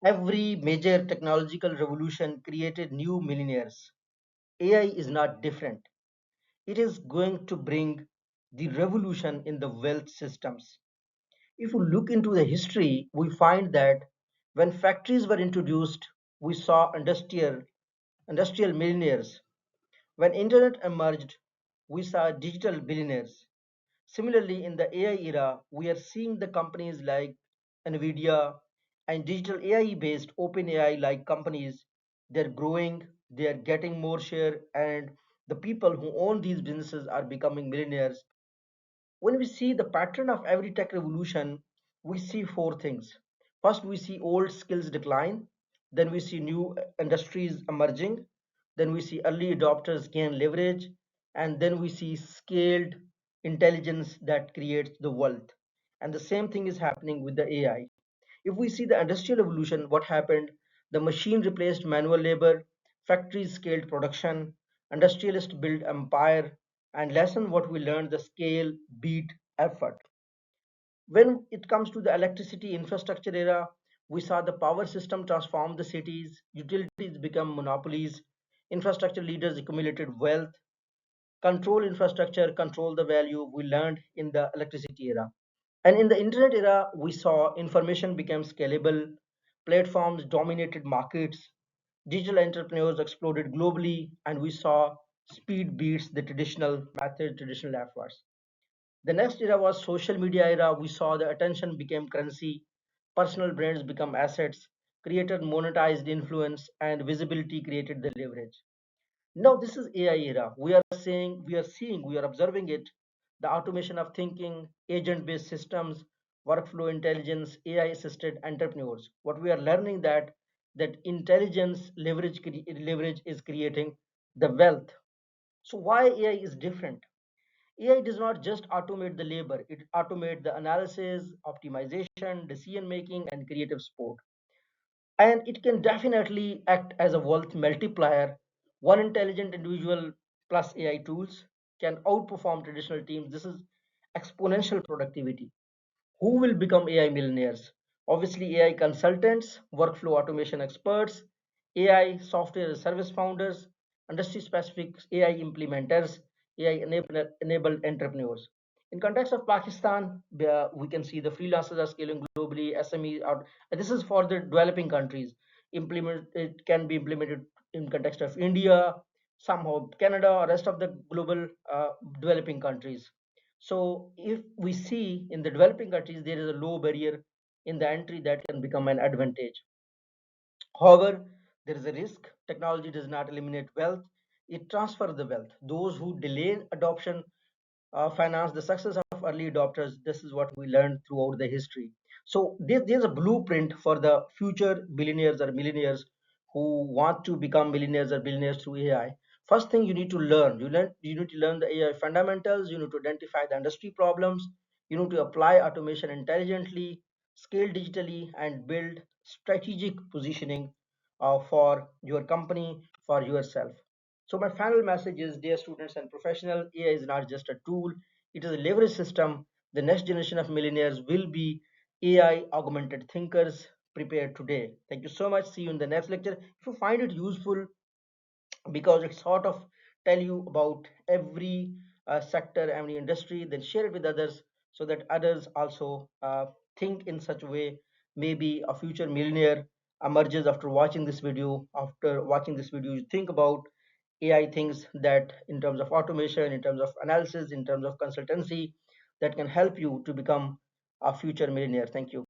Every major technological revolution created new millionaires. AI is not different. It is going to bring the revolution in the wealth systems. If we look into the history, we find that when factories were introduced, we saw industrial millionaires. When internet emerged, we saw digital billionaires. Similarly, in the AI era, we are seeing the companies like Nvidia and digital AI based OpenAI like companies. They're growing, they're getting more share, and the people who own these businesses are becoming millionaires. When we see the pattern of every tech revolution, we see four things. First, we see old skills decline, then we see new industries emerging, then we see early adopters gain leverage, and then we see scaled intelligence that creates the wealth. And the same thing is happening with the AI. If we see the industrial revolution, what happened? The machine replaced manual labor, factories scaled production, industrialists built empire, and lesson what we learned the scale beat effort. When it comes to the electricity infrastructure era, we saw the power system transform the cities, utilities become monopolies, infrastructure leaders accumulated wealth, control infrastructure, control the value we learned in the electricity era. And in the internet era, we saw information became scalable, platforms dominated markets, digital entrepreneurs exploded globally, and we saw speed beats the traditional method, traditional efforts. The next era was social media era. We saw the attention became currency, personal brands become assets, created monetized influence, and visibility created the leverage. Now this is AI era. We are observing it. The automation of thinking, agent-based systems, workflow intelligence, AI-assisted entrepreneurs. What we are learning that intelligence leverage is creating the wealth. So why AI is different? AI does not just automate the labor; it automates the analysis, optimization, decision making, and creative support. And it can definitely act as a wealth multiplier. One intelligent individual plus AI tools can outperform traditional teams. This is exponential productivity. Who will become AI millionaires? Obviously, AI consultants, workflow automation experts, AI software as a service founders, industry specific AI implementers, enabled entrepreneurs. In context of Pakistan, we can see the freelancers are scaling globally, SMEs are, this is for the developing countries. It can be implemented in context of India, somehow Canada, or rest of the global developing countries. So if we see in the developing countries, there is a low barrier in the entry that can become an advantage. However, there is a risk. Technology does not eliminate wealth, it transfers the wealth. Those who delay adoption finance the success of early adopters. This is what we learned throughout the history. So there's a blueprint for the future billionaires or millionaires who want to become millionaires or billionaires through AI. First thing you need to learn, you need to learn the AI fundamentals. You need to identify the industry problems. You need to apply automation intelligently, scale digitally, and build strategic positioning for your company, for yourself. So my final message is, dear students and professionals, AI is not just a tool, it is a leverage system. The next generation of millionaires will be AI augmented thinkers. Prepared today. Thank you so much. See you in the next lecture. If you find it useful, because it sort of tell you about every sector, every industry, then share it with others so that others also think in such a way. Maybe a future millionaire emerges after watching this video. After watching this video, you think about AI things that in terms of automation, in terms of analysis, in terms of consultancy, that can help you to become a future millionaire. Thank you.